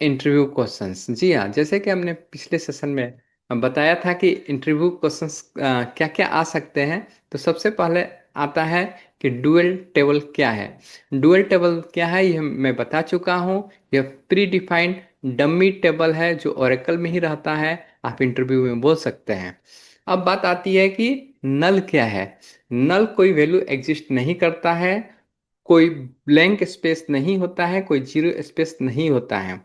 Interview questions. जी हाँ, जैसे कि हमने पिछले सेशन में बताया था कि इंटरव्यू क्वेश्चंस क्या क्या आ सकते हैं। तो सबसे पहले आता है कि डुअल टेबल क्या है। डुअल टेबल क्या है ये मैं बता चुका हूँ। यह प्री डिफाइंड डमी टेबल है जो ओरेकल में ही रहता है। आप इंटरव्यू में बोल सकते हैं। अब बात आती है कि नल क्या है। नल कोई वैल्यू एग्जिस्ट नहीं करता है, कोई ब्लैंक स्पेस नहीं होता है, कोई जीरो स्पेस नहीं होता है।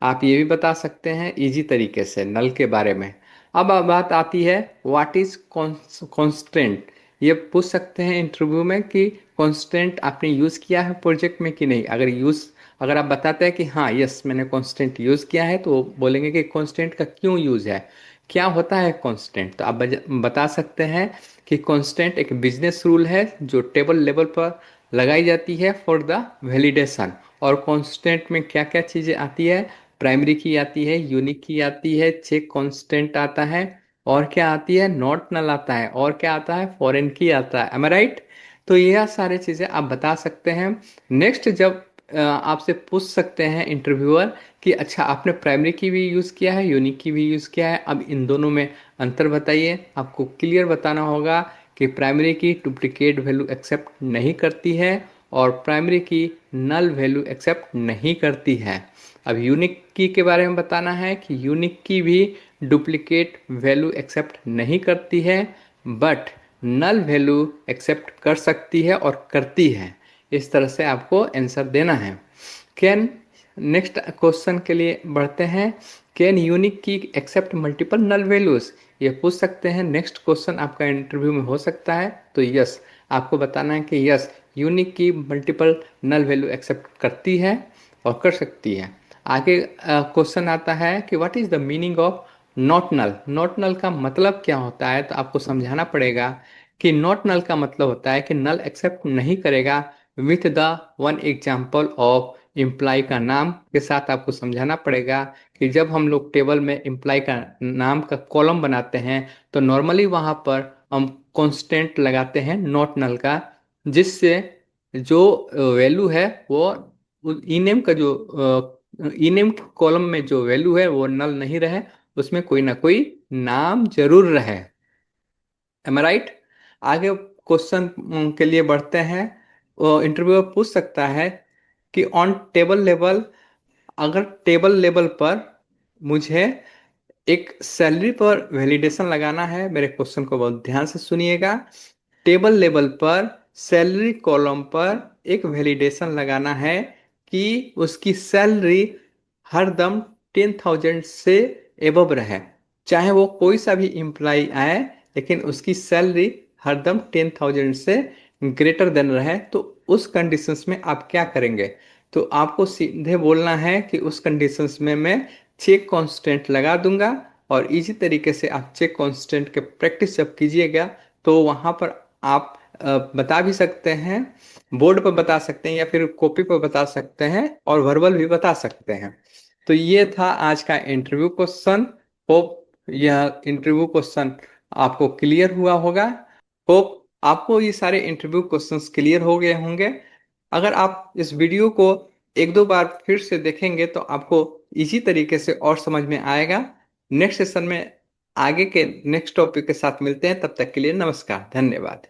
आप ये भी बता सकते हैं इजी तरीके से नल के बारे में। अब बात आती है व्हाट इज कॉन्स्टेंट। ये पूछ सकते हैं इंटरव्यू में कि कॉन्स्टेंट आपने यूज़ किया है प्रोजेक्ट में कि नहीं। अगर आप बताते हैं कि हाँ यस मैंने कॉन्स्टेंट यूज़ किया है, तो वो बोलेंगे कि कॉन्स्टेंट का क्यों यूज़ है, क्या होता है कांस्टेंट। तो आप बता सकते हैं कि कांस्टेंट एक बिजनेस रूल है जो टेबल लेवल पर लगाई जाती है फॉर द वैलिडेशन। और कांस्टेंट में क्या क्या चीज़ें आती है, प्राइमरी की आती है, यूनिक की आती है, चेक कांस्टेंट आता है, और क्या आती है, नॉट नल आता है, और क्या आता है, फॉरेन की आता है। एम आई राइट। तो यह सारी चीज़ें आप बता सकते हैं। नेक्स्ट जब आपसे पूछ सकते हैं इंटरव्यूअर कि अच्छा आपने प्राइमरी की भी यूज़ किया है, यूनिक की भी यूज़ किया है, अब इन दोनों में अंतर बताइए। आपको क्लियर बताना होगा कि प्राइमरी की डुप्लीकेट वैल्यू एक्सेप्ट नहीं करती है और प्राइमरी की नल वैल्यू एक्सेप्ट नहीं करती है। अब यूनिक की के बारे में बताना है कि यूनिक की भी डुप्लीकेट वैल्यू एक्सेप्ट नहीं करती है, बट नल वैल्यू एक्सेप्ट कर सकती है और करती है। इस तरह से आपको आंसर देना है। कैन नेक्स्ट क्वेश्चन के लिए बढ़ते हैं। कैन यूनिक की एक्सेप्ट मल्टीपल नल वैल्यूज, ये पूछ सकते हैं। नेक्स्ट क्वेश्चन आपका इंटरव्यू में हो सकता है। तो यस आपको बताना है कि यस यूनिक की मल्टीपल नल वैल्यू एक्सेप्ट करती है और कर सकती है। आगे क्वेश्चन आता है कि what is the meaning of not null. Not null का मतलब क्या होता है, तो आपको समझाना पड़ेगा कि नॉट नल का मतलब होता है कि नल एक्सेप्ट नहीं करेगा with the one example of imply का नाम के साथ। आपको समझाना पड़ेगा कि जब हम लोग टेबल में इम्प्लाई का नाम का कॉलम बनाते हैं तो नॉर्मली वहाँ पर हम कांस्टेंट लगाते हैं नॉट नल का, जिससे जो वैल्यू है वो इनेम का जो इनेम कॉलम में जो वैल्यू है वो नल नहीं रहे, उसमें कोई ना कोई नाम जरूर रहे। एम आई राइट। आगे क्वेश्चन के लिए बढ़ते हैं। इंटरव्यूअर पूछ सकता है कि ऑन टेबल लेवल, अगर टेबल लेवल पर मुझे एक सैलरी पर वैलिडेशन लगाना है। मेरे क्वेश्चन को बहुत ध्यान से सुनिएगा। टेबल लेवल पर सैलरी कॉलम पर एक वैलिडेशन लगाना है कि उसकी सैलरी हरदम 10,000 से एबव रहे। चाहे वो कोई सा भी इम्प्लाई आए, लेकिन उसकी सैलरी हरदम 10,000 से ग्रेटर देन रहे। तो उस कंडीशंस में आप क्या करेंगे। तो आपको सीधे बोलना है कि उस कंडीशंस में मैं चेक कांस्टेंट लगा दूंगा। और इसी तरीके से आप चेक कांस्टेंट के प्रैक्टिस जब कीजिएगा तो वहाँ पर आप बता भी सकते हैं, बोर्ड पर बता सकते हैं या फिर कॉपी पर बता सकते हैं और वर्बल भी बता सकते हैं। तो ये था आज का इंटरव्यू क्वेश्चन। होप यह इंटरव्यू क्वेश्चन आपको क्लियर हुआ होगा। होप आपको ये सारे इंटरव्यू क्वेश्चंस क्लियर हो गए होंगे। अगर आप इस वीडियो को एक दो बार फिर से देखेंगे तो आपको इसी तरीके से और समझ में आएगा। नेक्स्ट सेशन में आगे के नेक्स्ट टॉपिक के साथ मिलते हैं। तब तक के लिए नमस्कार, धन्यवाद।